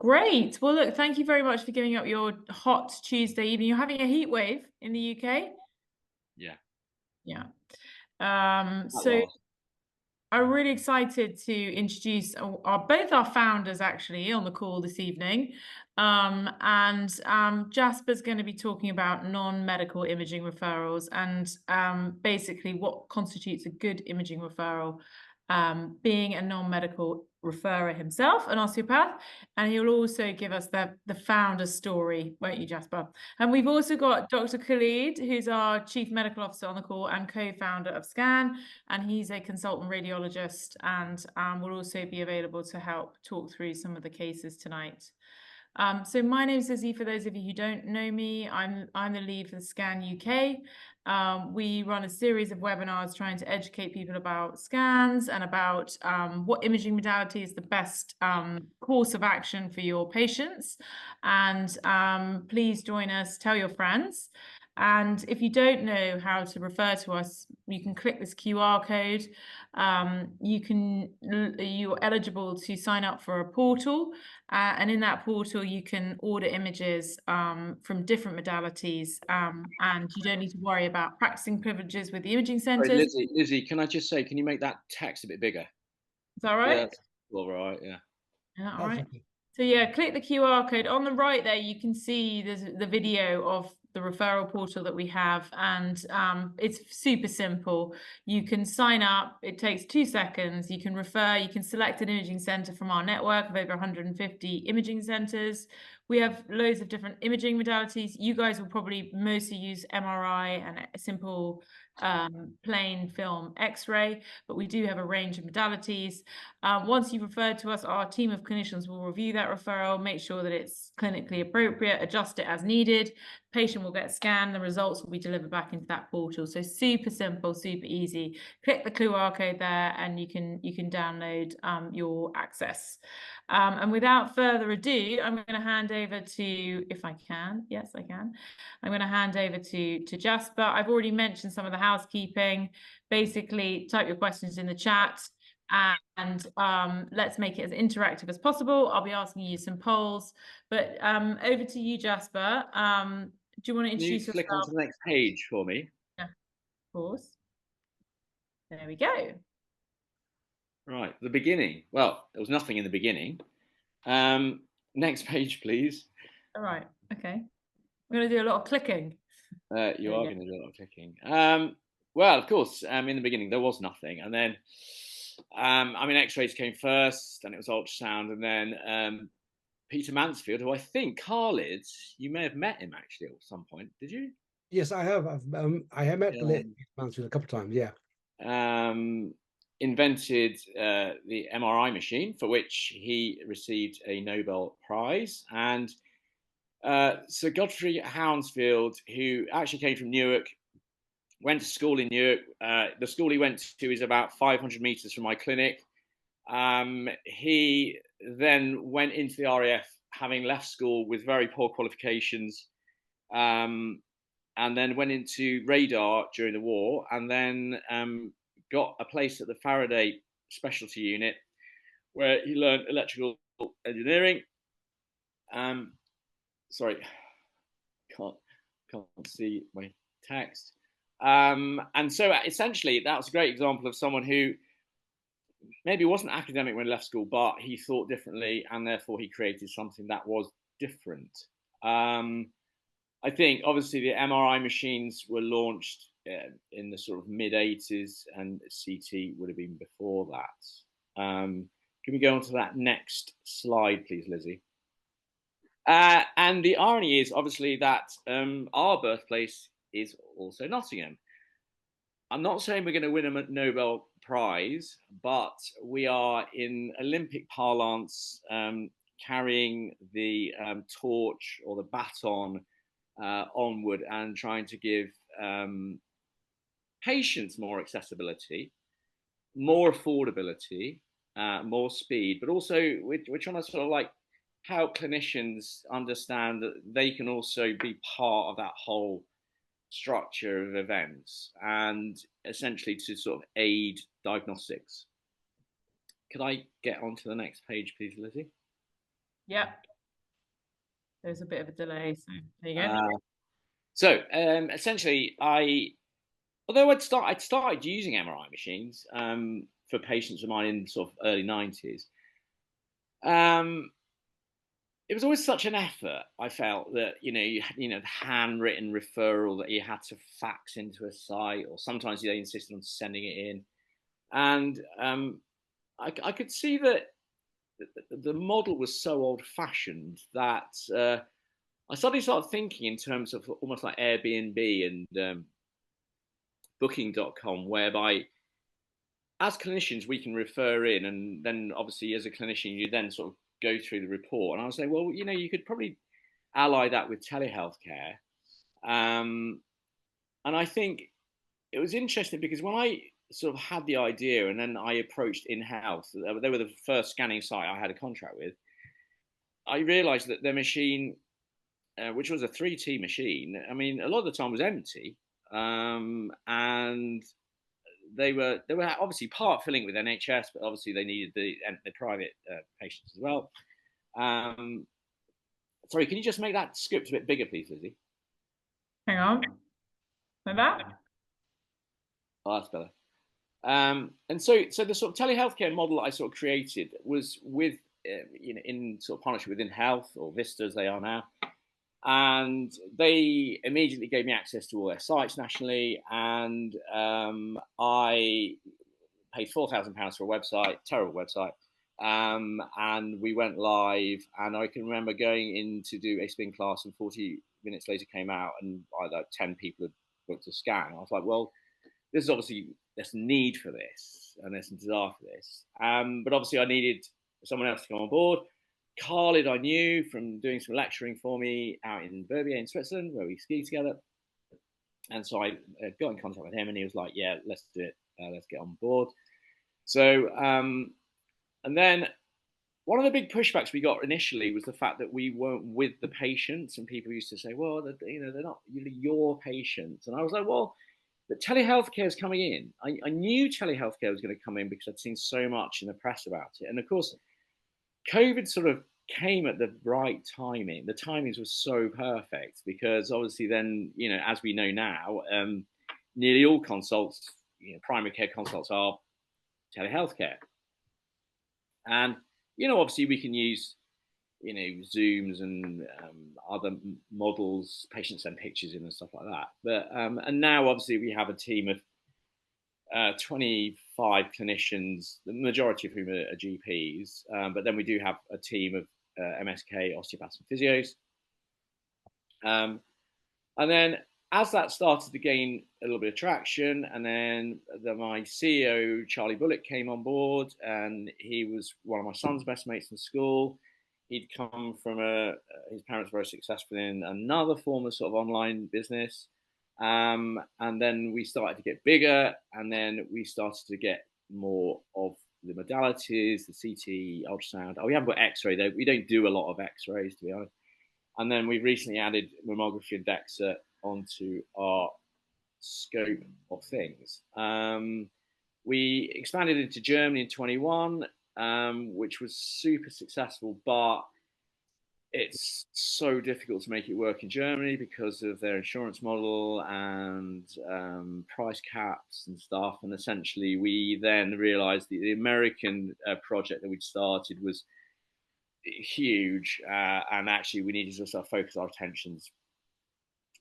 Great. Well, look, thank you very much for giving up your hot Tuesday evening. You're having a heat wave in the UK? Yeah. Yeah. That So last. I'm really excited to introduce both our founders actually on the call this evening. Jasper's going to be talking about non-medical imaging referrals and basically what constitutes a good imaging referral, being a non-medical referrer himself, an osteopath, and he'll also give us the founder story, won't you, Jasper? And we've also got Dr. Khalid, who's our Chief Medical Officer on the call and co-founder of SCAN, and he's a consultant radiologist and will also be available to help talk through some of the cases tonight. So my name is Lizzie. For those of you who don't know me, I'm the lead for the SCAN UK. We run a series of webinars trying to educate people about scans and about what imaging modality is the best course of action for your patients. And please join us, tell your friends. And if you don't know how to refer to us, you can click this QR code. You're eligible to sign up for a portal, and in that portal you can order images from different modalities, and you don't need to worry about practicing privileges with the imaging Sorry, centres. Lizzie, can I just say, can you make that text a bit bigger? Is that Yeah, right? that's all right. Yeah. Yeah, all That's right. okay. So yeah, click the QR code on the right there. You can see there's the video of the referral portal that we have, and it's super simple. You can sign up. It takes 2 seconds. You can refer. You can select an imaging center from our network of over 150 imaging centers. We have loads of different imaging modalities. You guys will probably mostly use MRI and a simple plain film X-ray, but we do have a range of modalities. Once you've referred to us, our team of clinicians will review that referral, make sure that it's clinically appropriate, adjust it as needed. Patient will get scanned, the results will be delivered back into that portal. So super simple, super easy. Click the QR code there and you can download your access. And without further ado, I'm going to hand over to, if I can, yes, I can. I'm going to hand over to Jasper. I've already mentioned some of the housekeeping. Basically, type your questions in the chat. And let's make it as interactive as possible. I'll be asking you some polls, but over to you, Jasper. Do you want to Can you introduce flick yourself? onto the next page for me? Yeah, of course. There we go. Right, the beginning. Well, there was nothing in the beginning. Next page, please. All right. Okay. I'm going to do a lot of clicking. You are going to do a lot of clicking. Well, of course, in the beginning there was nothing, and then X-rays came first, and it was ultrasound, and then Peter Mansfield, who I think Khalid, you may have met him actually at some point. Did you? Yes, I have. I have met Mansfield a couple of times. Yeah. Invented the MRI machine, for which he received a Nobel Prize, and Sir Godfrey Hounsfield, who actually came from Newark, went to school in Newark. The school he went to is about 500 meters from my clinic. He then went into the RAF, having left school with very poor qualifications, and then went into radar during the war, and then got a place at the Faraday Specialty Unit, where he learned electrical engineering. Sorry, can't see my text. And so essentially, that was a great example of someone who maybe wasn't academic when he left school, but he thought differently, and therefore he created something that was different. I think obviously the MRI machines were launched in the sort of mid 80s, and CT would have been before that. Can we go on to that next slide, please, Lizzie? And the irony is obviously that our birthplace is also Nottingham. I'm not saying we're going to win a Nobel Prize, but we are, in Olympic parlance, carrying the torch or the baton onward and trying to give patients more accessibility, more affordability, more speed, but also we're trying to sort of like help clinicians understand that they can also be part of that whole structure of events and essentially to sort of aid diagnostics. Could I get onto the next page, please, Lizzie? Yep. There's a bit of a delay, so there you go. So essentially, although I'd started using MRI machines for patients of mine in sort of early 90s. It was always such an effort. I felt that the handwritten referral that you had to fax into a site, or sometimes they insisted on sending it in, and I could see that the model was so old-fashioned that I suddenly started thinking in terms of almost like Airbnb and Booking.com, whereby as clinicians we can refer in, and then obviously as a clinician you then sort of go through the report. And I was saying, well, you could probably ally that with telehealth care. And I think it was interesting because when I sort of had the idea and then I approached in-house, they were the first scanning site I had a contract with, I realized that their machine, which was a 3T machine, I mean, a lot of the time was empty. And they were obviously part filling with NHS, but obviously they needed the private patients as well. Sorry, can you just make that script a bit bigger, please, Lizzie? Hang on, like that. Oh, that's better. And so the sort of telehealthcare model that I sort of created was with in sort of partnership with InHealth, or Vista as they are now. And they immediately gave me access to all their sites nationally, and I paid £4,000 for a website, terrible website, and we went live. And I can remember going in to do a spin class, and 40 minutes later came out, and like 10 people had booked a scan. I was like, well, this is obviously, there's a need for this, and there's a desire for this. But obviously, I needed someone else to come on board. Khalid I knew from doing some lecturing for me out in Verbier in Switzerland, where we ski together. And so I got in contact with him, and he was like, yeah, let's do it. Let's get on board. So, and then one of the big pushbacks we got initially was the fact that we weren't with the patients, and people used to say, well, they're not really your patients. And I was like, well, but telehealthcare is coming in. I knew telehealthcare was going to come in because I'd seen so much in the press about it. And of course, COVID sort of came at the right timing. The timings were so perfect because obviously then, as we know now, nearly all consults, primary care consults are telehealthcare. And, obviously we can use, Zooms and other models, patients send pictures in and stuff like that. But, and now obviously we have a team of 25 clinicians, the majority of whom are GPs, but then we do have a team of MSK, osteopaths and physios. And then as that started to gain a little bit of traction, and then my CEO, Charlie Bullock, came on board, and he was one of my son's best mates in school. He'd come from his parents were very successful in another form of sort of online business. And then we started to get bigger, and then we started to get more of the modalities, the CT, ultrasound. Oh, we haven't got X-ray though. We don't do a lot of X-rays, to be honest. And then we've recently added mammography and DEXA onto our scope of things. We expanded into Germany in 21, which was super successful, but it's so difficult to make it work in Germany because of their insurance model and price caps and stuff. And essentially, we then realized the American project that we'd started was huge, and actually we needed to sort of focus our attentions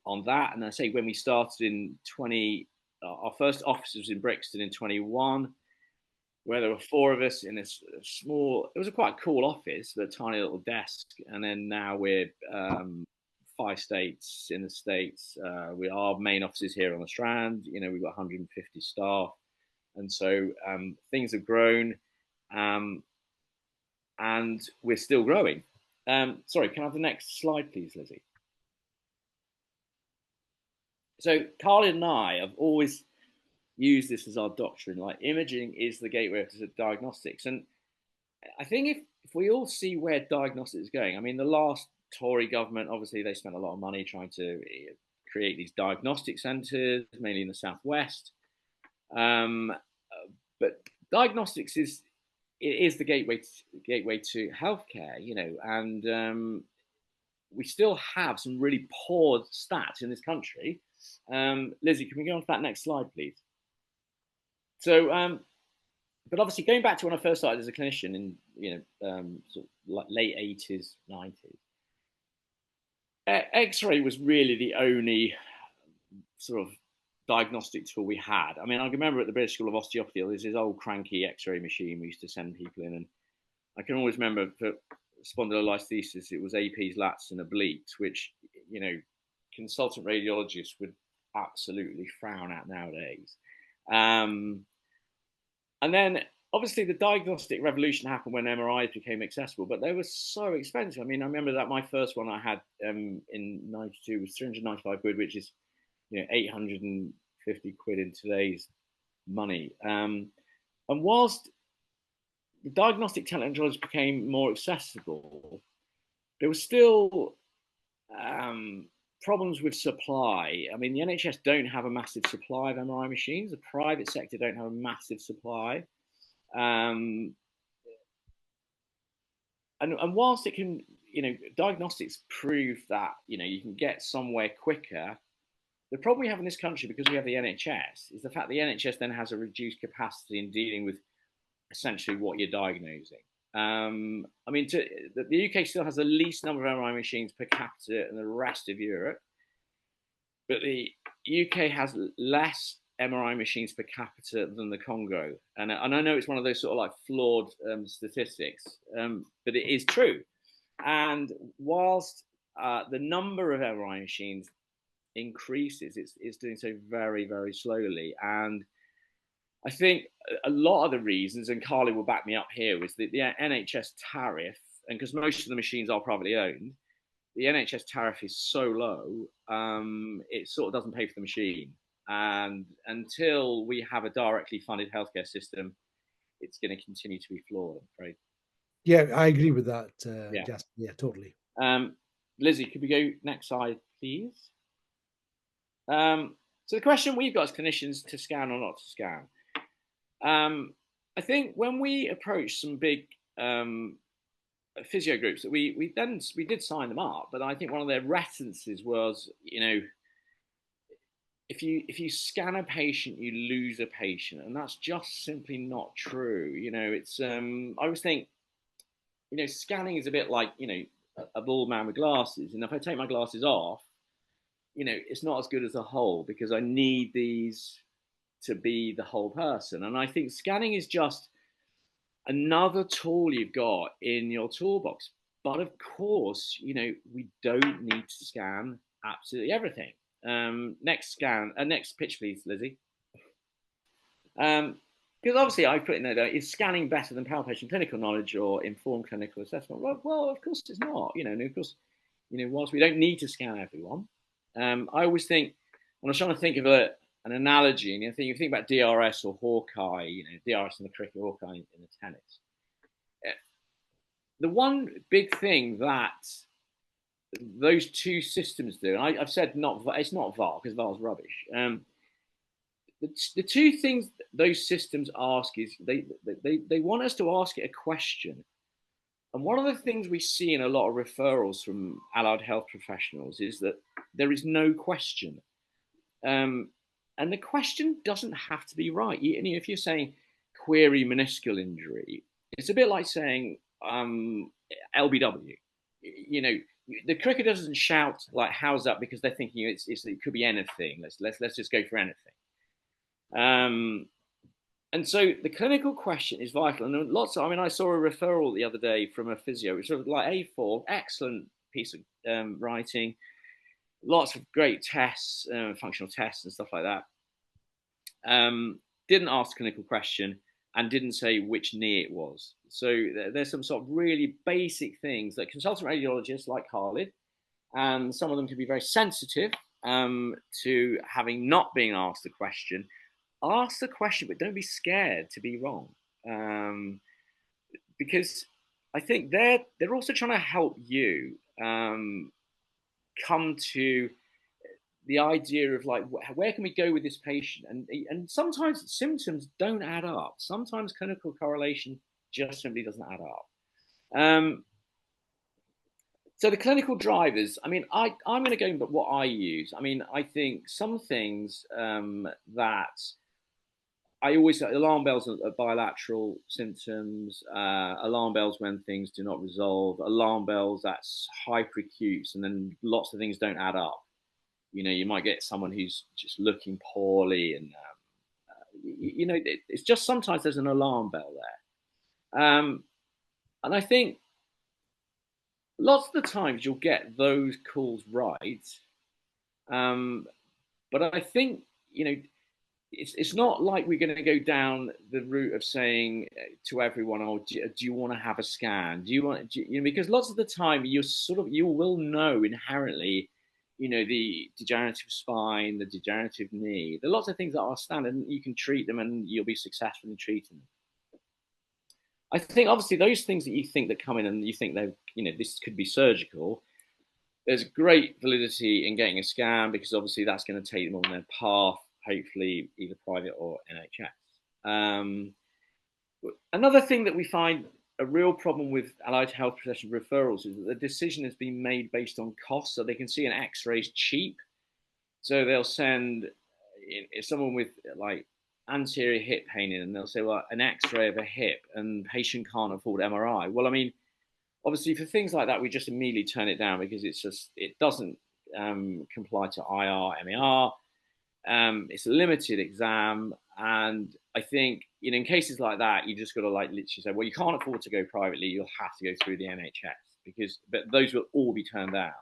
on that. And I say when we started in our first office was in Brixton in 21, where there were 4 of us in this small, it was a quite cool office, a tiny little desk. And then now we're 5 states in the States. Our main office is here on the Strand. We've got 150 staff. And so things have grown, and we're still growing. Sorry, can I have the next slide, please, Lizzie? So Khalid and I have always use this as our doctrine, like imaging is the gateway to diagnostics. And I think if we all see where diagnostics is going, I mean, the last Tory government, obviously they spent a lot of money trying to create these diagnostic centres, mainly in the southwest. But diagnostics is the gateway to healthcare, and we still have some really poor stats in this country. Lizzie, can we go on to that next slide, please? So, but obviously going back to when I first started as a clinician in, sort of like late 80s, 90s, X-ray was really the only sort of diagnostic tool we had. I mean, I remember at the British School of Osteopathy, there's this old cranky X-ray machine we used to send people in, and I can always remember for spondylolisthesis, it was APs, lats, and obliques, which, consultant radiologists would absolutely frown at nowadays. And then obviously the diagnostic revolution happened when MRIs became accessible, but they were so expensive. I mean, I remember that my first one I had in 92 was 395 quid, which is 850 quid in today's money. And whilst the diagnostic technology became more accessible, there was still problems with supply. I mean, the NHS don't have a massive supply of MRI machines. The private sector don't have a massive supply. And whilst it can, diagnostics prove that, you can get somewhere quicker, the problem we have in this country, because we have the NHS, is the fact the NHS then has a reduced capacity in dealing with essentially what you're diagnosing. I mean, the UK still has the least number of MRI machines per capita than the rest of Europe, but the UK has less MRI machines per capita than the Congo. And I know it's one of those sort of like flawed statistics, but it is true. And whilst the number of MRI machines increases, it's doing so very, very slowly. And I think a lot of the reasons, and Carly will back me up here, was that the NHS tariff, and because most of the machines are privately owned, the NHS tariff is so low, it sort of doesn't pay for the machine. And until we have a directly funded healthcare system, it's going to continue to be flawed, I'm afraid. Yeah, I agree with that, Yeah. Jasper. Yeah, totally. Lizzie, could we go next slide, please? So the question we've got as clinicians, to scan or not to scan. I think when we approached some big physio groups, that we did sign them up, but I think one of their reticences was, if you scan a patient, you lose a patient, and that's just simply not true. It's I always think, scanning is a bit like, a bald man with glasses, and if I take my glasses off, it's not as good as a whole, because I need these to be the whole person. And I think scanning is just another tool you've got in your toolbox. But of course, we don't need to scan absolutely everything. Next pitch, please, Lizzie. Because obviously I put in there, is scanning better than palpation clinical knowledge or informed clinical assessment? Well, of course it's not. And of course, whilst we don't need to scan everyone, I always think, when I was trying to think of an analogy, and you think about DRS or Hawkeye, DRS in the cricket, Hawkeye in the tennis. The one big thing that those two systems do, and I've said it's not VAR, because VAR is rubbish. The two things those systems ask is they want us to ask it a question. And one of the things we see in a lot of referrals from allied health professionals is that there is no question. And the question doesn't have to be right. If you're saying query meniscal injury, it's a bit like saying LBW. The cricketer doesn't shout like, "How's that?" because they're thinking it could be anything. Let's just go for anything. And so the clinical question is vital. And I saw a referral the other day from a physio, which was like A4, excellent piece of writing, lots of great tests, functional tests and stuff like that. Didn't ask the clinical question and didn't say which knee it was. So there's some sort of really basic things that consultant radiologists like Khalid, and some of them can be very sensitive to having not been asked the question. Ask the question, but don't be scared to be wrong, because I think they're also trying to help you come to the idea of like, where can we go with this patient? And sometimes symptoms don't add up. Sometimes clinical correlation just simply doesn't add up. So the clinical drivers, I mean, I'm going to go with what I use. I mean, I think some things that I always say, alarm bells are bilateral symptoms, alarm bells when things do not resolve, alarm bells that's hyperacute, and then lots of things don't add up. You know, you might get someone who's just looking poorly, and you know, it's just sometimes there's an alarm bell there. And I think lots of the times you'll get those calls right. But I think, you know, it's not like we're going to go down the route of saying to everyone, "Oh, do you want to have a scan? Do you want?" You know, because lots of the time you will know inherently, you know, the degenerative spine, the degenerative knee. There are lots of things that are standard, and you can treat them, and you'll be successful in treating them. I think obviously those things that you think that come in and you think they, you know, this could be surgical. There's great validity in getting a scan because obviously that's going to take them on their path, hopefully either private or NHS. Another thing that we find a real problem with allied health professional referrals is that the decision has been made based on cost. So they can see an X-ray is cheap, so they'll send if someone with like anterior hip pain in, and they'll say, well, an X-ray of a hip, and patient can't afford MRI. Well, I mean, obviously for things like that, we just immediately turn it down because it doesn't comply to IR, MER. It's a limited exam, and I think, you know, in cases like that, you just got to like literally say, well, you can't afford to go privately, you'll have to go through the NHS but those will all be turned down.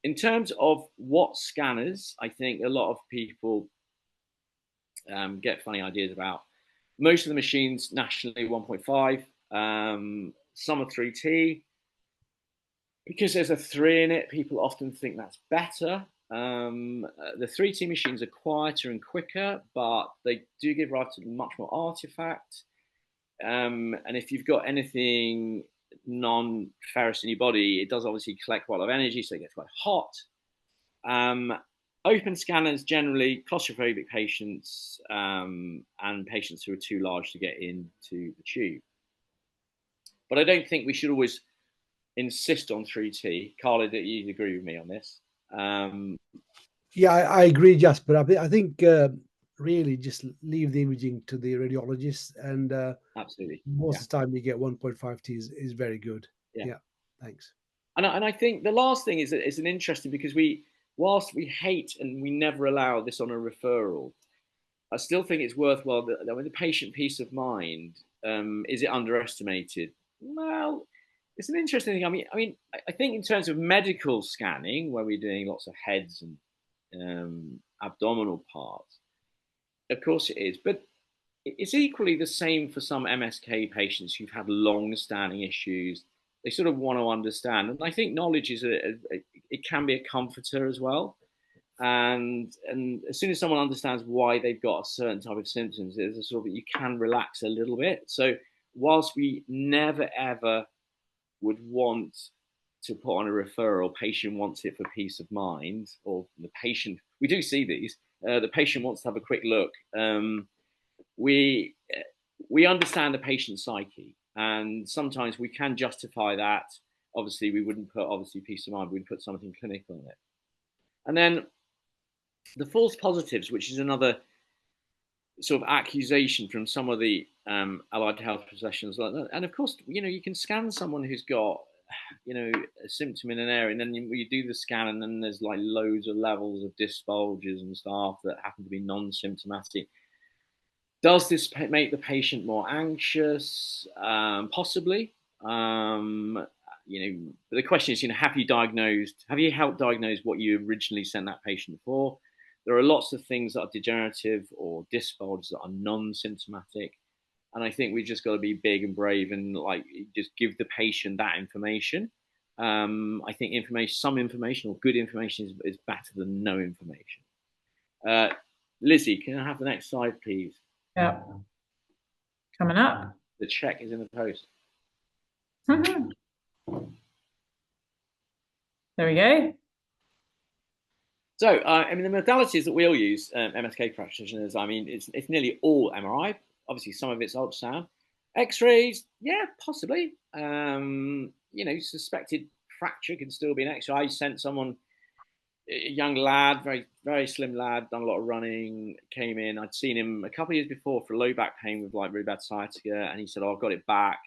In terms of what scanners, I think a lot of people get funny ideas about. Most of the machines nationally 1.5, some are 3T. Because there's a 3 in it, people often think that's better. The 3T machines are quieter and quicker, but they do give rise to much more artifact. And if you've got anything non-ferrous in your body, it does obviously collect quite a lot of energy, so it gets quite hot. Open scanners generally claustrophobic patients and patients who are too large to get into the tube. But I don't think we should always insist on 3T. Khalid, you agree with me on this? Yeah, I agree, Jasper. I think really just leave the imaging to the radiologist, and absolutely most of the time you get 1.5T is very good. Yeah, thanks. And I think the last thing is an interesting, because whilst we hate and we never allow this on a referral, I still think it's worthwhile that with the patient peace of mind, is it underestimated? Well, it's an interesting thing. I mean, I think in terms of medical scanning, where we're doing lots of heads and abdominal parts, of course it is. But it's equally the same for some MSK patients who've had long-standing issues. They sort of want to understand, and I think knowledge is it can be a comforter as well. And as soon as someone understands why they've got a certain type of symptoms, there's a sort of, you can relax a little bit. So whilst we never ever would want to put on a referral, patient wants it for peace of mind, or the patient, we do see these, the patient wants to have a quick look. We understand the patient's psyche, and sometimes we can justify that. Obviously, we wouldn't put peace of mind, we'd put something clinical on it. And then the false positives, which is another sort of accusation from some of the allied health professionals. And of course, you know, you can scan someone who's got, you know, a symptom in an area, and then you do the scan, and then there's like loads of levels of disc bulges and stuff that happen to be non-symptomatic. Does this make the patient more anxious? Possibly. You know, but the question is, you know, have you helped diagnose what you originally sent that patient for? There are lots of things that are degenerative or disc bulges that are non-symptomatic. And I think we've just got to be big and brave and like just give the patient that information. I think some information or good information is better than no information. Lizzie, can I have the next slide, please? Yeah. Coming up. The check is in the post. There we go. So, I mean, the modalities that we all use, MSK practitioners, I mean, it's nearly all MRI. Obviously, some of it's ultrasound. X-rays, yeah, possibly. You suspected fracture can still be an X-ray. I sent someone, a young lad, very, very slim lad, done a lot of running, came in. I'd seen him a couple of years before for low back pain with like really bad sciatica, and he said, "Oh, I've got it back."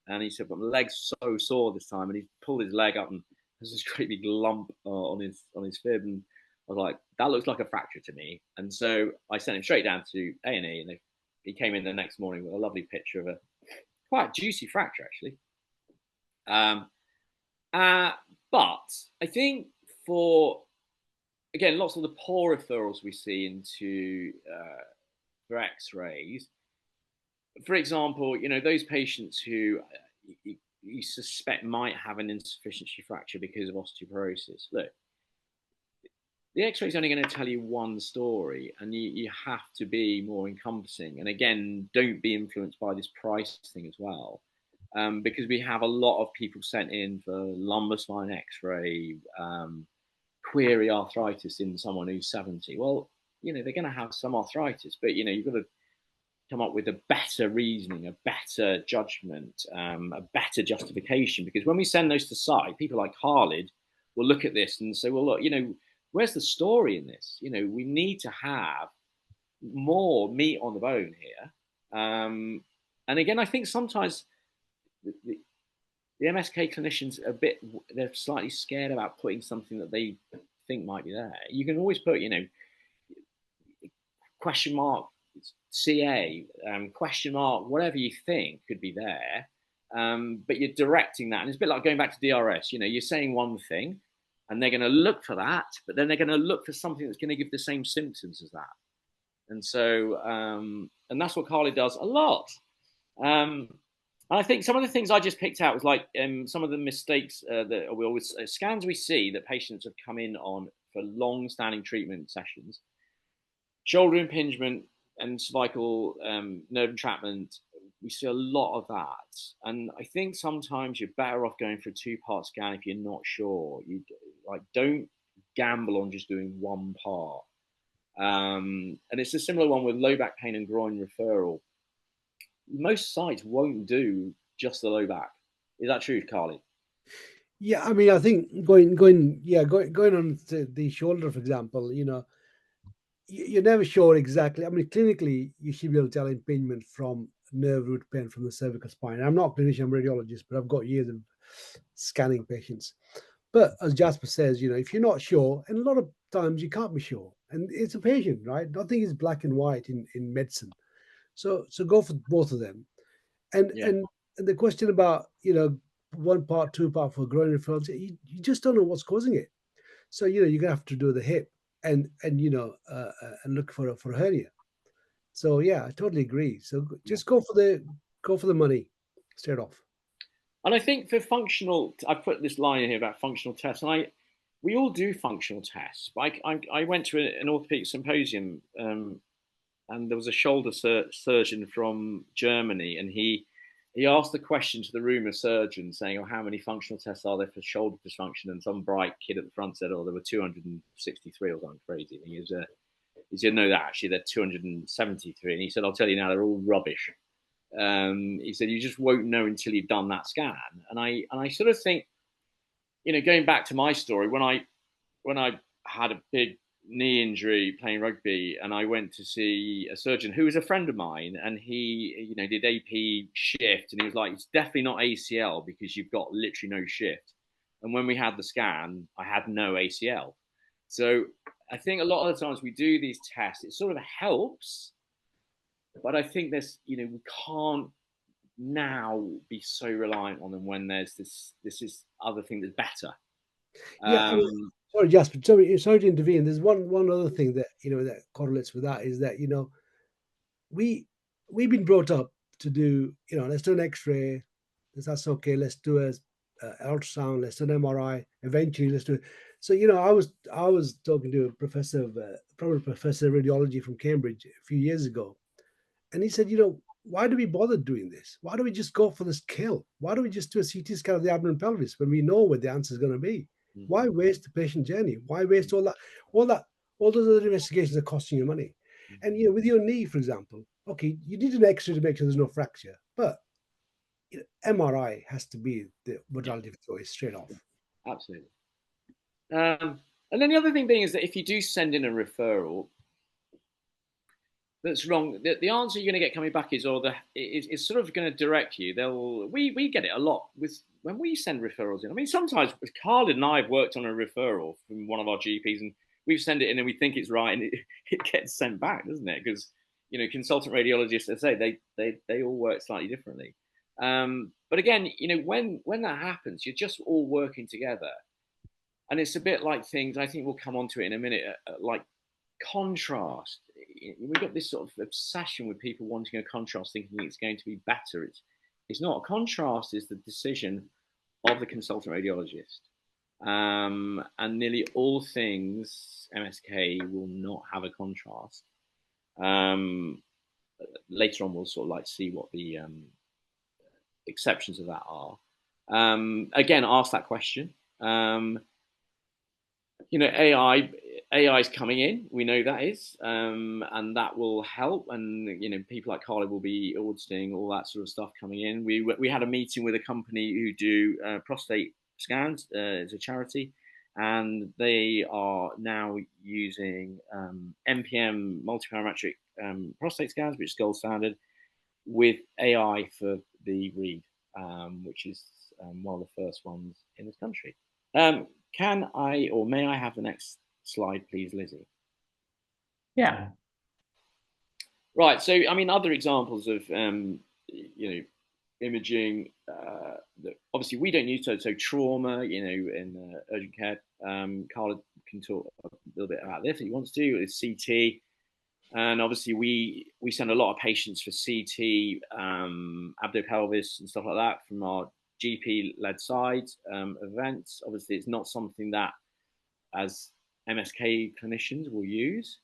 And he said, "But my leg's so sore this time," and he pulled his leg up, and there's this great big lump on his fib, and I was like, "That looks like a fracture to me." And so I sent him straight down to A&E, and he came in the next morning with a lovely picture of a quite juicy fracture, actually. But I think again, lots of the poor referrals we see into for X-rays. For example, those patients who you suspect might have an insufficiency fracture because of osteoporosis. Look, the X-ray is only going to tell you one story, and you have to be more encompassing. And again, don't be influenced by this price thing as well, because we have a lot of people sent in for lumbar spine X-ray, query arthritis in someone who's 70. Well, they're going to have some arthritis, but you've got to come up with a better reasoning, a better judgment, a better justification. Because when we send those to site, people like Khalid will look at this and say, well, look, where's the story in this? We need to have more meat on the bone here. And again, I think sometimes the MSK clinicians they're slightly scared about putting something that they think might be there. You can always put, question mark CA, question mark, whatever you think could be there. But you're directing that. And it's a bit like going back to DRS. You're saying one thing and they're going to look for that, but then they're going to look for something that's going to give the same symptoms as that. And so, and that's what Khalid does a lot. And I think some of the things I just picked out was like some of the mistakes that we always scans we see that patients have come in on for long-standing treatment sessions. Shoulder impingement and cervical nerve entrapment, we see a lot of that. And I think sometimes you're better off going for a two-part scan if you're not sure. You don't gamble on just doing one part. And it's a similar one with low back pain and groin referral. Most sites won't do just the low back. Is that true, Khalid? Yeah, I mean, I think going on to the shoulder, for example, you're never sure exactly. I mean, clinically, you should be able to tell impingement from nerve root pain from the cervical spine. I'm not a clinician, I'm a radiologist, but I've got years of scanning patients. But as Jasper says, if you're not sure, and a lot of times you can't be sure, and it's a patient, right? Nothing is black and white in medicine. So go for both of them. And the question about one part, two part for groin referrals, you just don't know what's causing it. So you're gonna have to do the hip and look for a hernia. So yeah, I totally agree. So just go for the money straight off. And I think for functional, I put this line in here about functional tests, and we all do functional tests. But I went to an orthopedic symposium, and there was a shoulder surgeon from Germany, and he asked the question to the room of surgeons saying, "Oh, how many functional tests are there for shoulder dysfunction?" And some bright kid at the front said, "Oh, there were 263 or something crazy." And he said, "No, actually, they're 273." And he said, "I'll tell you now, they're all rubbish." He said, "You just won't know until you've done that scan." And I sort of think, going back to my story, when I had a big knee injury playing rugby, and I went to see a surgeon who was a friend of mine, and he did AP shift, and he was like, "It's definitely not ACL because you've got literally no shift." And when we had the scan, I had no ACL. So I think a lot of the times we do these tests, it sort of helps, but I think there's we can't now be so reliant on them when there's this is other thing that's better. Sorry, Jasper. Sorry to intervene. There's one other thing that that correlates with that is that we've been brought up to do let's do an X-ray. That's okay. Let's do a ultrasound. Let's do an MRI. Eventually, let's do it. So I was talking to a professor of probably professor of radiology from Cambridge a few years ago, and he said, why do we bother doing this? Why do we just go for this kill? Why do we just do a CT scan of the abdomen and pelvis when we know what the answer is going to be? Mm-hmm. Why waste the patient journey? Why waste all those other investigations are costing you money? Mm-hmm. And with your knee, for example, okay, you need an X-ray to make sure there's no fracture, but MRI has to be the modality of choice straight off. Absolutely. And then the other thing being is that if you do send in a referral that's wrong, the answer you're going to get coming back is, it's sort of going to direct you. We get it a lot with when we send referrals in. I mean, sometimes Khalid and I have worked on a referral from one of our GPs, and we've sent it in and we think it's right, and it gets sent back, doesn't it? Because consultant radiologists, as I say, they all work slightly differently. But again, when that happens, you're just all working together. And it's a bit like things, I think we'll come on to it in a minute, like contrast. We've got this sort of obsession with people wanting a contrast, thinking it's going to be better. It's not. A contrast is the decision of the consultant radiologist. And nearly all things MSK will not have a contrast. Later on, we'll sort of like see what the exceptions of that are. Again, ask that question. AI is coming in. We know that is, and that will help. And people like Khalid will be auditing all that sort of stuff coming in. We had a meeting with a company who do prostate scans. It's a charity, and they are now using MPM multiparametric prostate scans, which is gold standard, with AI for the read, which is one of the first ones in this country. Can I, or may I have the next slide, please, Lizzie? Yeah. Right. So, I mean, other examples of, imaging, obviously we don't use, so trauma, in urgent care. Khalid can talk a little bit about this if he wants to. It's CT. And obviously we send a lot of patients for CT, abdo-pelvis and stuff like that from our GP-led side events. Obviously, it's not something that, as MSK clinicians, will use.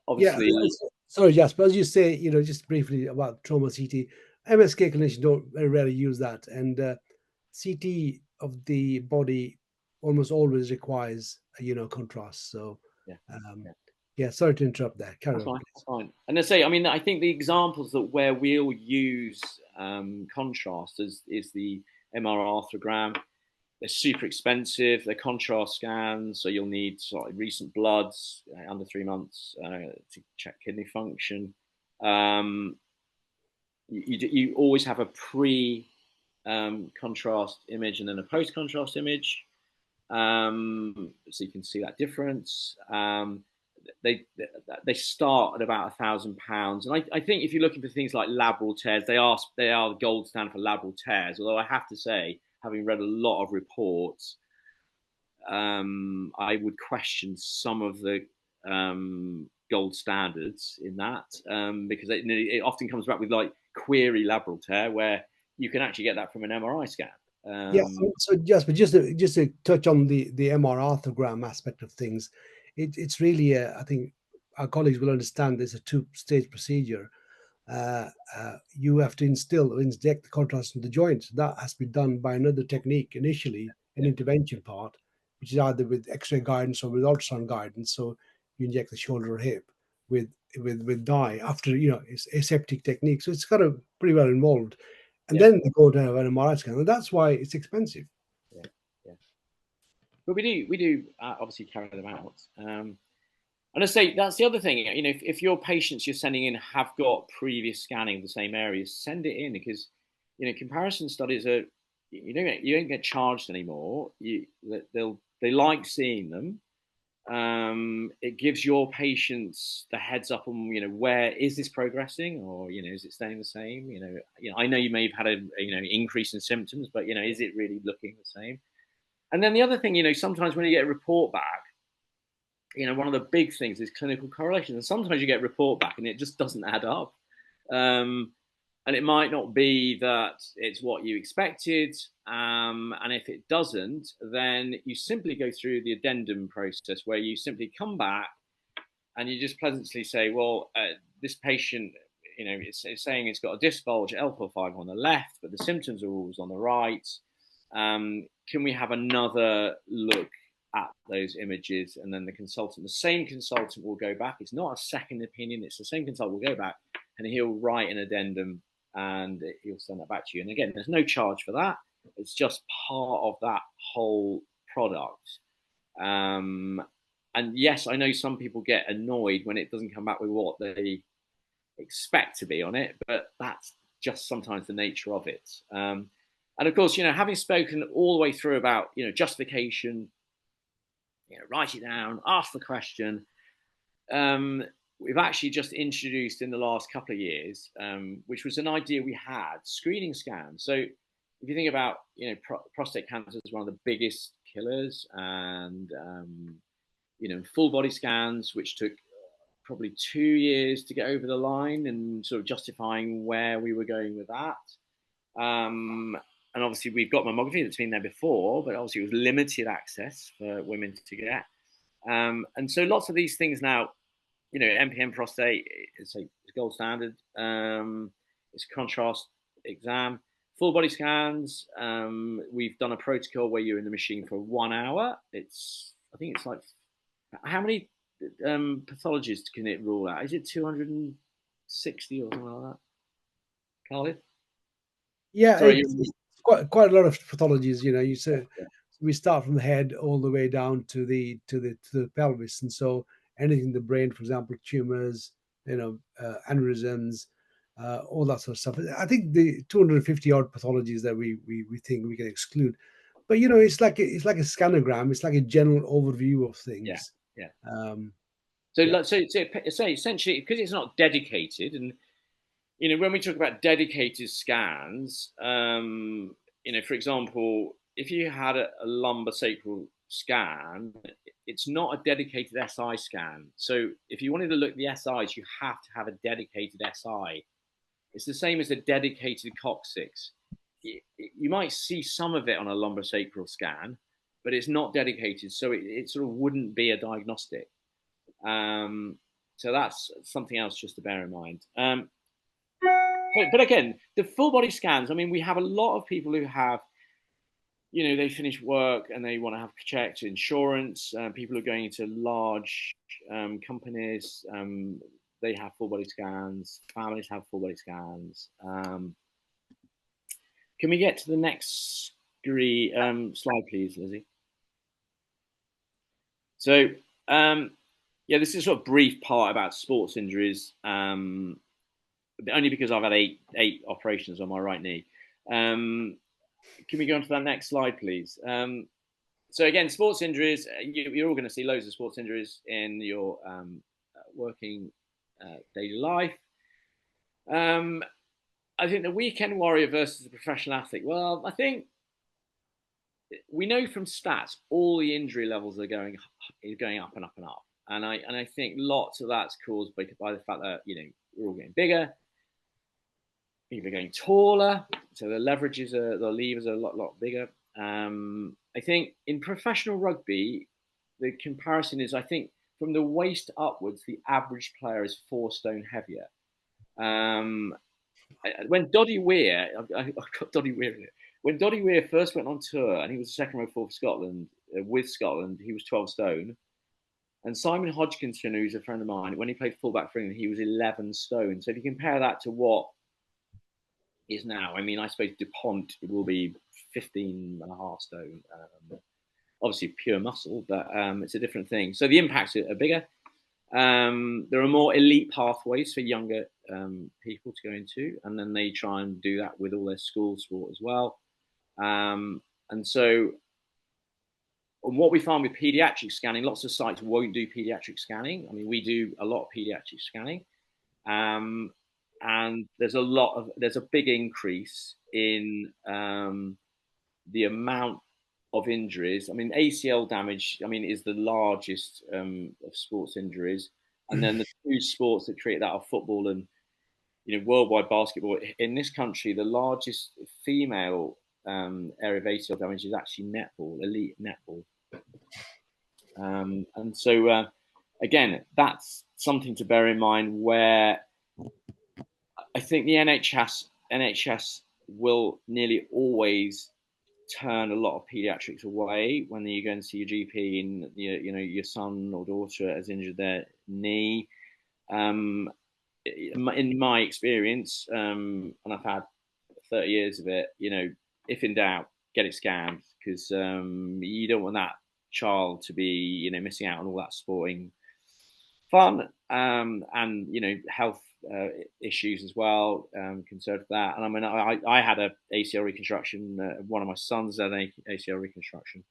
Obviously, yeah. Sorry, Jasper. As you say, just briefly about trauma CT, MSK clinicians don't very rarely use that, and CT of the body almost always requires contrast. So, yeah. Sorry to interrupt there. Carry on. That's fine. And I say, I mean, I think the examples that where we'll use contrast is the MR arthrogram. They're super expensive. They're contrast scans, so you'll need sort of recent bloods under 3 months to check kidney function. You always have a pre-contrast image and then a post-contrast image, so you can see that difference. They start at about £1,000, and I think if you're looking for things like labral tears, they are the gold standard for labral tears. Although I have to say, having read a lot of reports, I would question some of the gold standards in that, because it often comes back with like query labral tear, where you can actually get that from an MRI scan. Yeah. So just to touch on the MR arthrogram aspect of things, it's really I think our colleagues will understand there's a 2-stage procedure. You have to inject the contrast in the joint. That has to be done by another technique initially, an intervention part, which is either with X-ray guidance or with ultrasound guidance. So you inject the shoulder or hip with dye after it's aseptic technique. So it's got a pretty well involved, and then they go to have an MRI scan, and that's why it's expensive. Yeah. But we do obviously carry them out. And I say that's the other thing. If your patients you're sending in have got previous scanning of the same areas, send it in, because comparison studies are you don't get charged anymore. They like seeing them. It gives your patients the heads up on where is this progressing, or is it staying the same. I know you may have had a increase in symptoms, but is it really looking the same? And then the other thing, sometimes when you get a report back, one of the big things is clinical correlation. And sometimes you get a report back and it just doesn't add up. And it might not be that it's what you expected. And if it doesn't, then you simply go through the addendum process, where you simply come back and you just pleasantly say, well, this patient, it's saying it's got a disc bulge at L4-5 on the left, but the symptoms are always on the right. Can we have another look at those images? And then the same consultant will go back. It's not a second opinion. It's the same consultant will go back and he'll write an addendum and he'll send that back to you. And again, there's no charge for that. It's just part of that whole product. And yes, I know some people get annoyed when it doesn't come back with what they expect to be on it, but that's just sometimes the nature of it. And of course, having spoken all the way through about, justification, write it down, ask the question, we've actually just introduced in the last couple of years, which was an idea we had, screening scans. So if you think about, prostate cancer is one of the biggest killers, and, full body scans, which took probably 2 years to get over the line, and sort of justifying where we were going with that. And obviously we've got mammography that's been there before, but obviously it was limited access for women to get. And so lots of these things now, NPM prostate is a gold standard. It's a contrast exam. Full body scans. We've done a protocol where you're in the machine for 1 hour. I think it's like, how many pathologists can it rule out? Is it 260 or something like that? Khalid? Yeah, sorry, it's quite a lot of pathologies. You say we start from the head all the way down to the pelvis, and so anything in the brain, for example, tumors, aneurysms, all that sort of stuff. I think the 250 odd pathologies that we think we can exclude, but it's like a scanogram. It's like a general overview of things. Yeah. So essentially, because it's not dedicated, and when we talk about dedicated scans, for example, if you had a lumbosacral scan, it's not a dedicated SI scan. So if you wanted to look at the SIs, you have to have a dedicated SI. It's the same as a dedicated coccyx. You might see some of it on a lumbosacral scan, but it's not dedicated, so it sort of wouldn't be a diagnostic. So that's something else just to bear in mind. But again, the full body scans, we have a lot of people who have, they finish work and they want to have checked insurance. People who are going into large companies, they have full body scans. Families have full body scans. Can we get to the next slide, please, Lizzie? So, this is sort of brief part about sports injuries, only because I've had eight operations on my right knee. Can we go on to that next slide, please? So again, sports injuries, you're all going to see loads of sports injuries in your working daily life. I think the weekend warrior versus the professional athlete. Well, I think we know from stats all the injury levels are going up and up and up, and I think lots of that's caused by the fact that we're all getting bigger, people are getting taller, so the leverages the levers are a lot bigger. I think in professional rugby, the comparison is, I think, from the waist upwards, the average player is 4 stone heavier. When Doddy Weir, I've got Doddy Weir in it. When Doddy Weir first went on tour, and he was the second row forward for Scotland, with Scotland, he was 12 stone. And Simon Hodgkinson, who's a friend of mine, when he played fullback for England, he was 11 stone. So if you compare that to what is now, I suppose DuPont will be 15.5 stone. Obviously pure muscle, but it's a different thing. So the impacts are bigger. There are more elite pathways for younger people to go into, and then they try and do that with all their school sport as well. And so what we find with pediatric scanning, lots of sites won't do pediatric scanning. We do a lot of pediatric scanning. And there's a big increase in the amount of injuries. ACL damage, is the largest of sports injuries. And then the two sports that create that are football and, worldwide basketball. In this country, the largest female area of ACL damage is actually netball, elite netball. And so, again, that's something to bear in mind, where I think the NHS will nearly always turn a lot of pediatrics away when you go and see your GP and your son or daughter has injured their knee. in my experience, and I've had 30 years of it, you know, if in doubt, get it scanned, because you don't want that child to be, you know, missing out on all that sporting fun, and, you know, health issues as well, concerned with that. And I mean, I had a ACL reconstruction. One of my sons had an ACL reconstruction.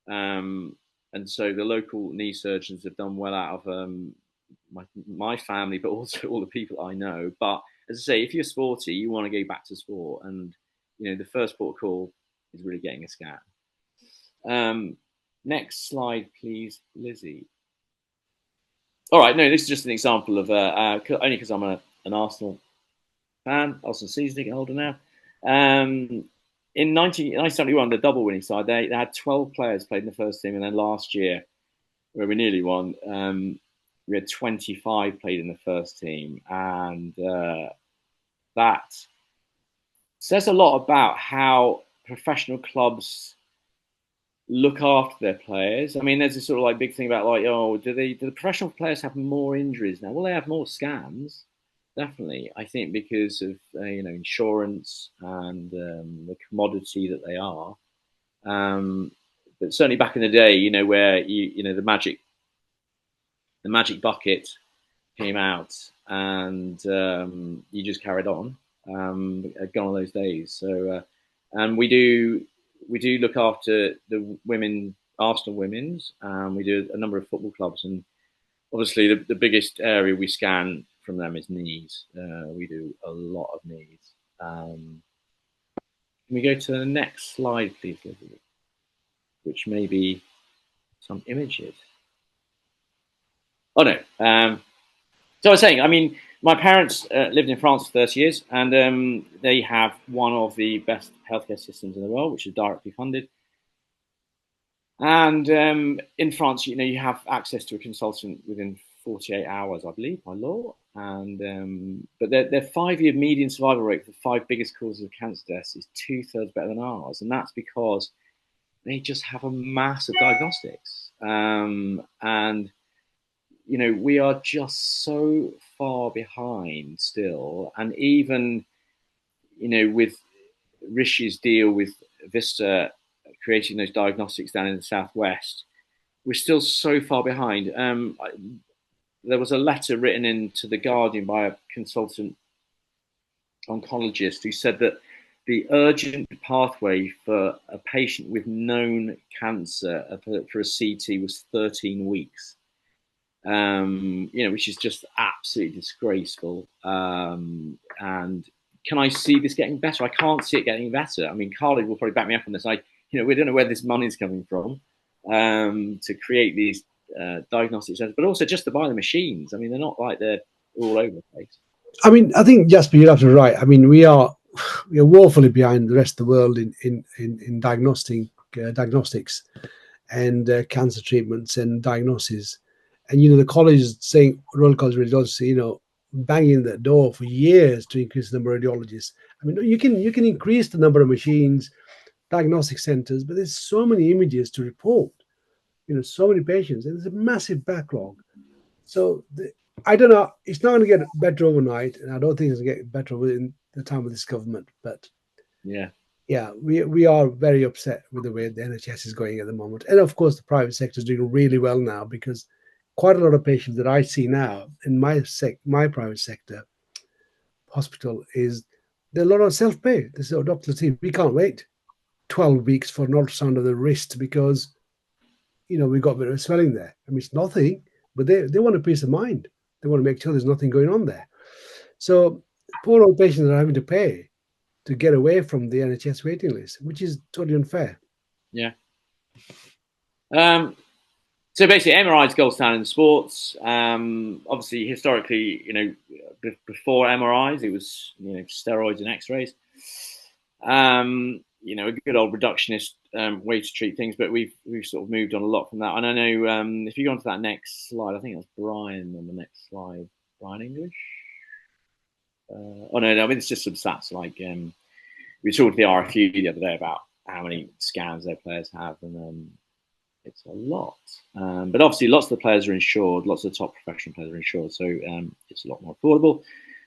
And so the local knee surgeons have done well out of my family, but also all the people I know. But as I say, if you're sporty, you want to go back to sport, and you know the first port of call is really getting a scan. Next slide, please, Lizzie. All right, no, this is just an example of only because I'm an Arsenal fan, Arsenal season ticket holder now. In 1971, the double winning side, they had 12 players played in the first team, and then last year, where we nearly won, we had 25 played in the first team, and that says a lot about how professional clubs look after their players. I mean, there's this sort of like big thing about like, oh, do the professional players have more injuries now? Well, they have more scans. Definitely, I think because of you know, insurance and the commodity that they are. But certainly back in the day, you know, where you know the magic bucket came out, and you just carried on. Gone on those days. So and we do look after the women, Arsenal women's. We do a number of football clubs, and obviously the biggest area we scan from them is knees. We do a lot of knees. Can we go to the next slide, please, Lizzie? Which may be some images. Oh no. So I was saying, I mean, my parents lived in France for 30 years, and they have one of the best healthcare systems in the world, which is directly funded. And in France, you know, you have access to a consultant within 48 hours, I believe, by law. And but their 5-year median survival rate for the 5 biggest causes of cancer deaths is 2/3 better than ours, and that's because they just have a mass of diagnostics. And you know, we are just so far behind still, and even you know, with Rishi's deal with Vista creating those diagnostics down in the southwest, we're still so far behind. There was a letter written into the Guardian by a consultant oncologist who said that the urgent pathway for a patient with known cancer for a CT was 13 weeks. You know, which is just absolutely disgraceful. And can I see this getting better? I can't see it getting better. I mean, Khalid will probably back me up on this. You know, we don't know where this money's coming from to create these diagnostic centers, but also just to buy the machines. I mean, they're not like they're all over the place. I mean, I think Jasper, you're absolutely right. I mean, we are woefully behind the rest of the world in diagnostics and cancer treatments and diagnoses. And you know, the college is saying, Royal College of Radiologists, you know, banging the door for years to increase the number of radiologists. I mean, you can increase the number of machines, diagnostic centers, but there's so many images to report. You know, so many patients, and there's a massive backlog. So I don't know. It's not going to get better overnight, and I don't think it's going to get better within the time of this government. But yeah, we are very upset with the way the NHS is going at the moment, and of course, the private sector is doing really well now, because quite a lot of patients that I see now in my private sector hospital is there are a lot of self-pay. They say, "Oh, Dr. Latief, we can't wait 12 weeks for an ultrasound of the wrist because, you know, we've got a bit of swelling there." I mean, it's nothing, but they want a peace of mind. They want to make sure there's nothing going on there. So poor old patients are having to pay to get away from the NHS waiting list, which is totally unfair. Yeah. So basically, MRI is gold standard in sports. Obviously, historically, you know, before MRIs, it was, you know, steroids and X-rays. You know, a good old reductionist way to treat things, but we've sort of moved on a lot from that. And I know if you go on to that next slide, I think that's Brian on the next slide. Brian English? Oh no, I mean, it's just some stats. Like we talked to the RFU the other day about how many scans their players have, and It's a lot. But obviously, lots of the players are insured. Lots of the top professional players are insured, so it's a lot more affordable.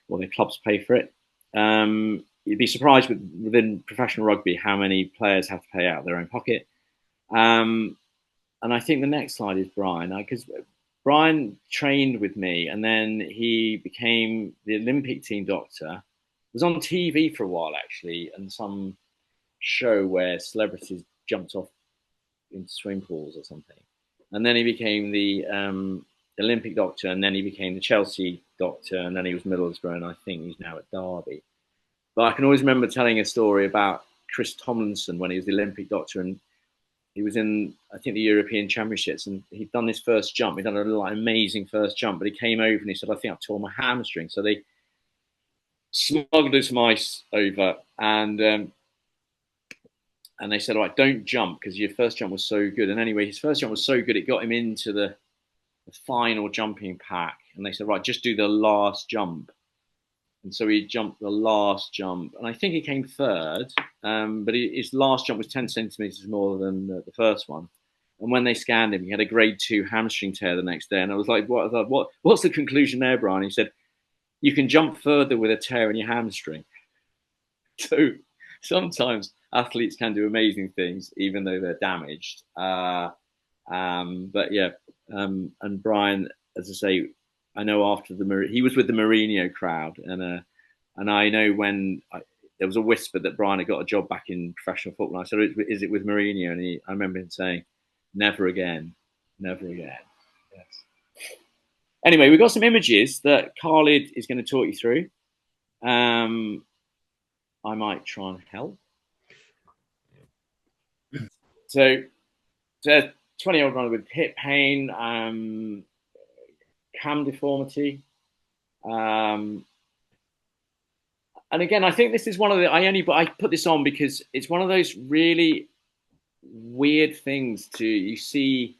Or the clubs pay for it. You'd be surprised within professional rugby how many players have to pay out of their own pocket. And I think the next slide is Brian, because Brian trained with me, and then he became the Olympic team doctor. Was on TV for a while actually, and some show where celebrities jumped off into swimming pools or something. And then he became the Olympic doctor, and then he became the Chelsea doctor, and then he was Middlesbrough, and I think he's now at Derby. But I can always remember telling a story about Chris Tomlinson when he was the Olympic doctor, and he was in, I think, the European Championships, and he'd done his first jump. He'd done a like, amazing first jump, but he came over and he said, I think I've torn my hamstring. So they smuggled some ice over, and they said, all right, don't jump because your first jump was so good. And anyway, his first jump was so good, it got him into the final jumping pack. And they said, right, just do the last jump. And so he jumped the last jump. And I think he came third, but his last jump was 10 centimeters more than the first one. And when they scanned him, he had a grade 2 hamstring tear the next day. And I was like, what's the conclusion there, Brian? He said, you can jump further with a tear in your hamstring. So sometimes athletes can do amazing things, even though they're damaged. But yeah, and Brian, as I say, I know after he was with the Mourinho crowd, and I know when there was a whisper that Brian had got a job back in professional football. I said, "Is it with Mourinho?" And I remember him saying, "Never again, never again." Yes. Anyway, we've got some images that Khalid is going to talk you through. I might try and help. So, 20-year-old runner with hip pain, cam deformity. And again, I think this is one of the, I put this on because it's one of those really weird things you see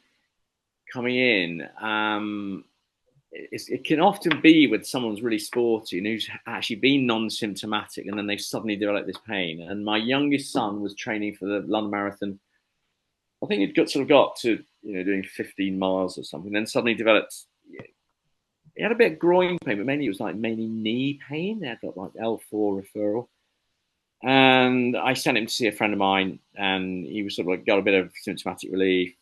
coming in. It can often be with someone who's really sporty and who's actually been non-symptomatic, and then they've suddenly developed this pain. And my youngest son was training for the London Marathon. I think he'd got to doing 15 miles or something, then suddenly developed. He had a bit of groin pain, but mainly it was mainly knee pain. They had got like L4 referral, and I sent him to see a friend of mine, and he was sort of got a bit of symptomatic relief,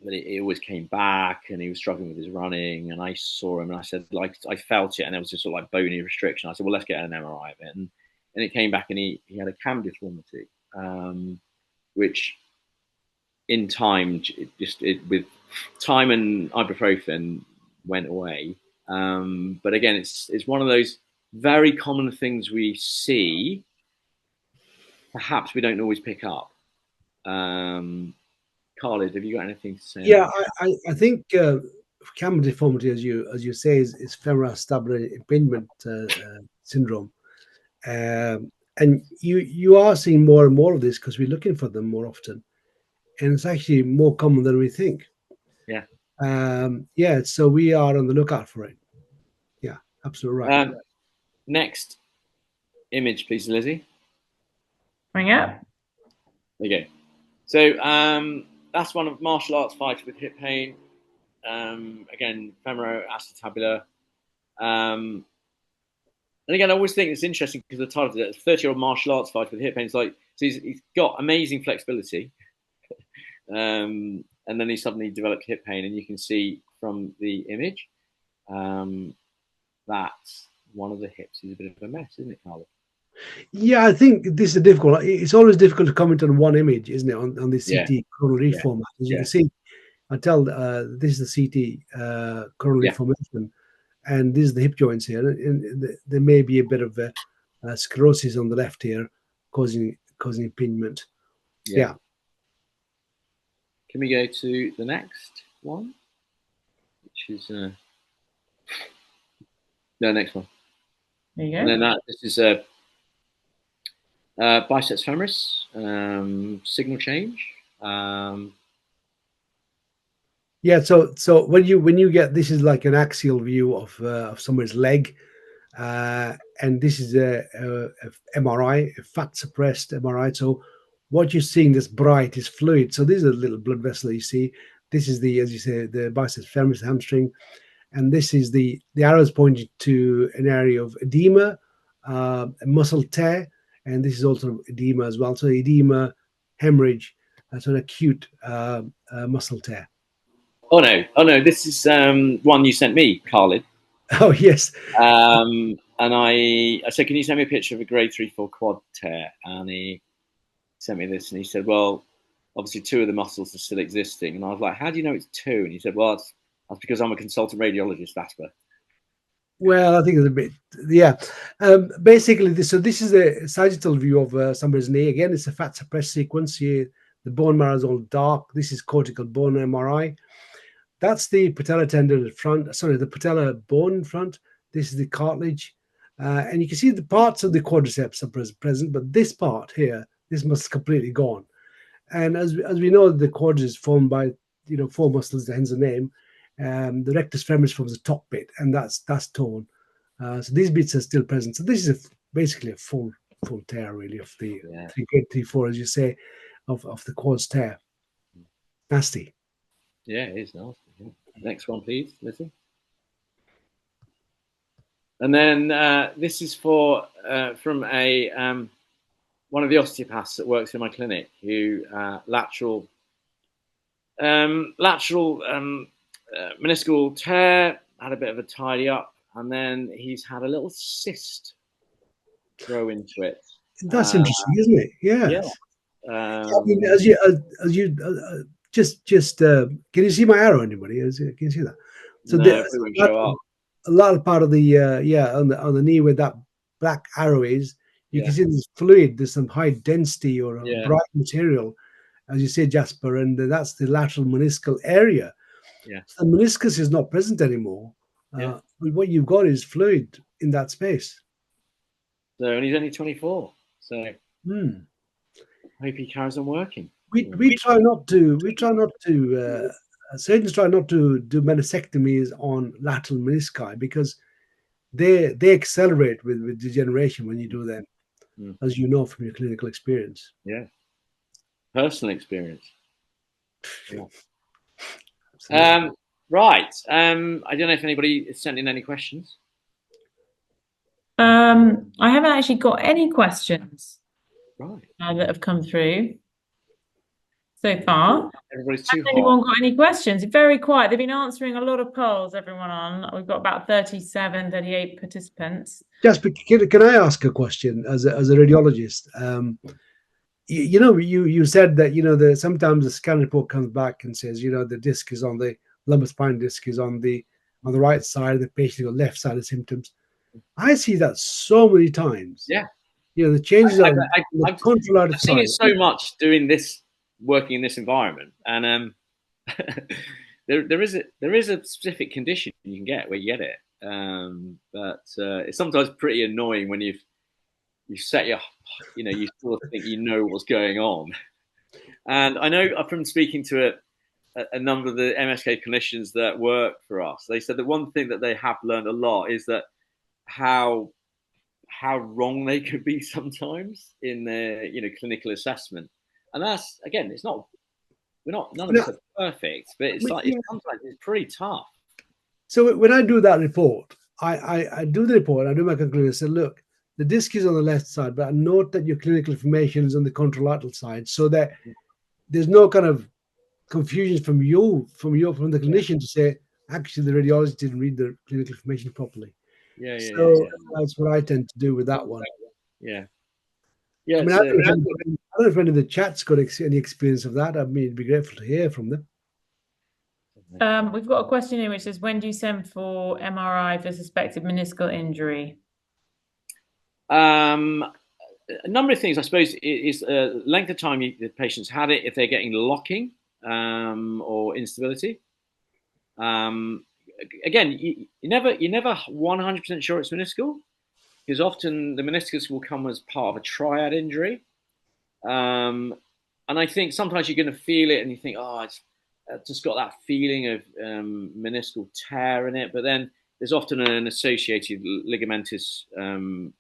but it always came back, and he was struggling with his running. And I saw him, and I said, I felt it, and there was just sort of bony restriction. I said, well, let's get an MRI of it, and it came back, and he had a cam deformity, which in time, with time and ibuprofen, went away. But again, it's one of those very common things we see. Perhaps we don't always pick up. Khalid, have you got anything to say? Yeah, I think cam deformity, as you say, is femoral stability impingement syndrome, and you are seeing more and more of this because we're looking for them more often, and it's actually more common than we think. Yeah. Yeah, so we are on the lookout for it. Yeah, absolutely right. Next image, please, Lizzie. Bring it up. There you go. So that's one of martial arts fighter with hip pain. Again, femoroacetabular. And again, I always think it's interesting because the title of it, 30-year-old martial arts fighter with hip pain. It's like, so he's got amazing flexibility. And then he suddenly developed hip pain, and you can see from the image that one of the hips is a bit of a mess, isn't it, Carla? Yeah, I think this is difficult. It's always difficult to comment on one image, isn't it, on this CT coronary format. As you can see, I tell this is the CT coronary formation, and this is the hip joints here, and there may be a bit of sclerosis on the left here, causing impingement. Yeah. Can we go to the next one, which is the next one? There you go. And then this is biceps femoris, signal change. Yeah, so when you get, this is like an axial view of someone's leg, and this is a MRI, a fat suppressed MRI. So what you're seeing this bright is fluid. So these are the little blood vessels that you see. This is the, as you say, the biceps femoris, the hamstring, and this is the arrows pointing to an area of edema, a muscle tear, and this is also edema as well. So edema, hemorrhage, that's an acute muscle tear. Oh no! This is one you sent me, Khalid. Oh yes. And I said, can you send me a picture of a grade 3/4 quad tear? And he sent me this, and he said, well, obviously 2 of the muscles are still existing. And I was like, how do you know it's 2? And he said, well, that's because I'm a consultant radiologist, Jasper. Well, I think it's a bit, yeah. Basically, this is a sagittal view of somebody's knee. Again, it's a fat suppressed sequence here. The bone marrow is all dark. This is cortical bone MRI. That's the patella tendon in front. Sorry, the patella bone in front. This is the cartilage. And you can see the parts of the quadriceps are present, but this part here, this muscle is completely gone. And as we know, the quad is formed by 4 muscles, hence the name. The rectus femoris forms the top bit, and that's torn. So these bits are still present. So this is basically a full tear, really, of the 3/4, as you say, of the quad's tear. Nasty. Yeah, it is nasty. Yeah. Next one, please, Lizzie. And then this is from a one of the osteopaths that works in my clinic, who lateral meniscal tear, had a bit of a tidy up, and then he's had a little cyst grow into it. That's interesting, isn't it? Yeah. Yeah. I mean, as you just can you see my arrow, anybody? Can you see that? So no, a lot part of the on the knee where that black arrow is, you can see there's fluid, there's some high density or a bright material, as you say, Jasper, and that's the lateral meniscal area. Yeah. So the meniscus is not present anymore. But what you've got is fluid in that space. So, and he's only 24. So I hope he carries on working. We try not to surgeons try not to do meniscectomies on lateral menisci because they accelerate with degeneration when you do them, as you know from your clinical experience. Yeah, personal experience. Yeah. Right. I don't know if anybody is sending any questions. I haven't actually got any questions that have come through so far. Everybody's too hot. Anyone got any questions? Very quiet. They've been answering a lot of polls, everyone on. We've got about 38 participants. Jasper, can I ask a question as a radiologist? You said that sometimes the scan report comes back and says the disc is on the lumbar spine disc is on the right side, the patient on the left side of symptoms. I see that so many times. Yeah. The changes on the contralateral side. I think it's so much doing this, working in this environment, and there is a specific condition you can get where you get it, but it's sometimes pretty annoying when you set you sort of think what's going on. And I know from speaking to a number of the MSK clinicians that work for us, they said that one thing that they have learned a lot is that how wrong they could be sometimes in their clinical assessment. And that's, again, none of us are perfect, but sometimes it's pretty tough. So when I do that report, I do the report, I do my conclusion, I say, look, the disc is on the left side, but I note that your clinical information is on the contralateral side, so that there's no kind of confusion from the clinician to say, actually, the radiologist didn't read the clinical information properly. That's what I tend to do with that one. Yeah. I mean, I don't know if any of the chat's got any experience of that. I mean, it'd be grateful to hear from them. We've got a question here which says, when do you send for MRI for suspected meniscal injury? A number of things, I suppose, is length of time the patient's had it, if they're getting locking or instability. Again, you're never 100% sure it's meniscal, because often the meniscus will come as part of a triad injury. And I think sometimes you're going to feel it and you think, it's just got that feeling of meniscal tear in it. But then there's often an associated ligamentous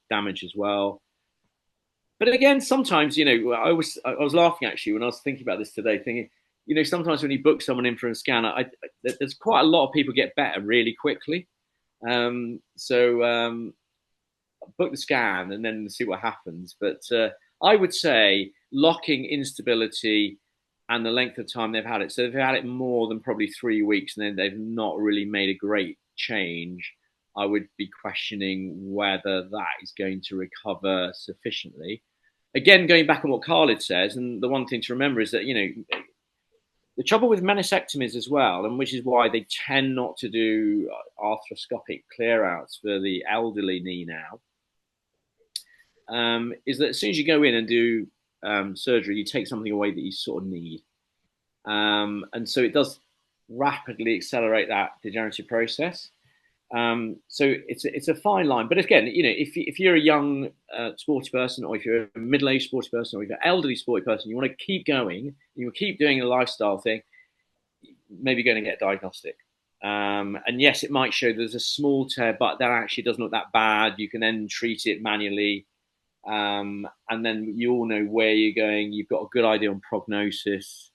damage as well. But again, sometimes, you know, I was laughing actually when I was thinking about this today, thinking, you know, sometimes when you book someone in for a scan, there's quite a lot of people get better really quickly. So book the scan and then see what happens. But I would say locking instability and the length of time they've had it. So if they've had it more than probably 3 weeks and then they've not really made a great change, I would be questioning whether that is going to recover sufficiently. Again, going back on what Khalid says, and the one thing to remember is that, you know, the trouble with meniscectomies as well, and which is why they tend not to do arthroscopic clear-outs for the elderly knee now, is that as soon as you go in and do surgery, you take something away that you sort of need. And so it does rapidly accelerate that degenerative process. So it's a fine line. But again, you know, if you're a young sporty person, or if you're a middle-aged sporty person, or if you're an elderly sporty person, you want to keep going, you will keep doing a lifestyle thing, maybe going to get a diagnostic. And yes, it might show there's a small tear, but that actually doesn't look that bad. You can then treat it manually. And then you all know where you're going. You've got a good idea on prognosis.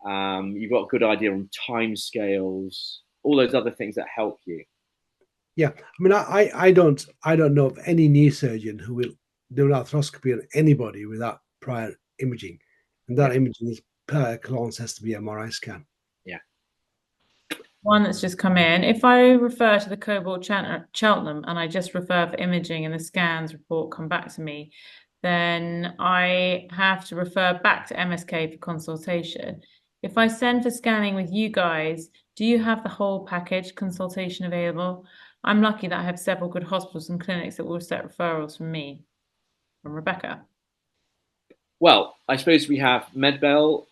You've got a good idea on timescales, all those other things that help you. Yeah, I mean, I don't know of any knee surgeon who will do an arthroscopy on anybody without prior imaging, and that imaging is per excellence has to be MRI scan. Yeah. One that's just come in. If I refer to the Cobalt Cheltenham and I just refer for imaging and the scans report come back to me, then I have to refer back to MSK for consultation. If I send for scanning with you guys, do you have the whole package consultation available? I'm lucky that I have several good hospitals and clinics that will set referrals from me. From Rebecca. Well, I suppose we have Medbell.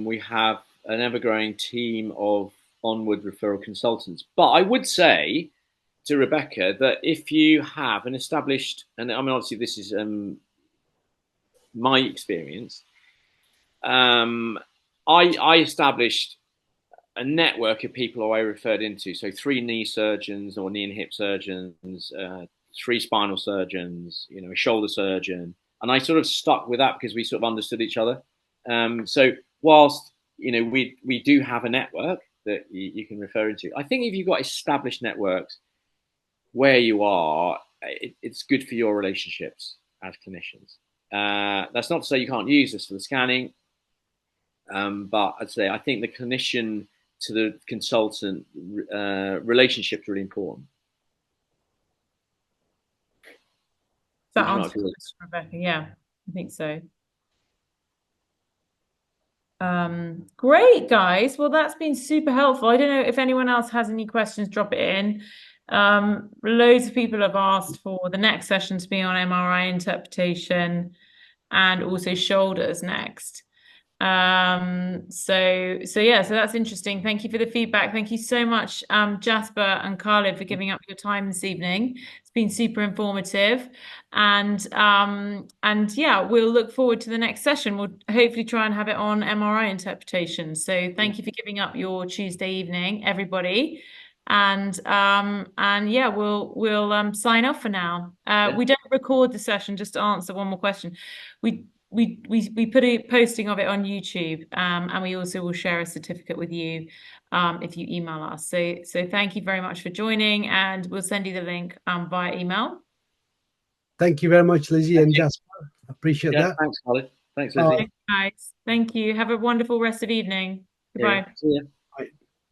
We have an ever-growing team of onward referral consultants. But I would say to Rebecca that if you have an established, and I mean, obviously this is my experience, I established a network of people who I referred into. So 3 knee surgeons or knee and hip surgeons, 3 spinal surgeons, you know, a shoulder surgeon. And I sort of stuck with that because we sort of understood each other. So whilst, you know, we do have a network that you can refer into, I think if you've got established networks where you are, it's good for your relationships as clinicians. That's not to say you can't use this for the scanning, but I'd say I think the clinician to the consultant relationship is really important. That answers the question, Rebecca. Yeah, I think so. Great, guys. Well, that's been super helpful. I don't know if anyone else has any questions, drop it in. Loads of people have asked for the next session to be on MRI interpretation and also shoulders next. So that's interesting. Thank you for the feedback. Thank you so much, Jasper and Khalid, for giving up your time this evening. It's been super informative, and yeah, we'll look forward to the next session. We'll hopefully try and have it on MRI interpretation. So thank you for giving up your Tuesday evening, everybody. And yeah, we'll sign off for now. We don't record the session, just to answer one more question. We put a posting of it on YouTube, and we also will share a certificate with you if you email us. So thank you very much for joining, and we'll send you the link via email. Thank you very much, Lizzie and Jasper. Appreciate that. Thanks, Khalid. Thanks, Lizzie. Thanks, guys. Thank you. Have a wonderful rest of the evening. Goodbye. See ya.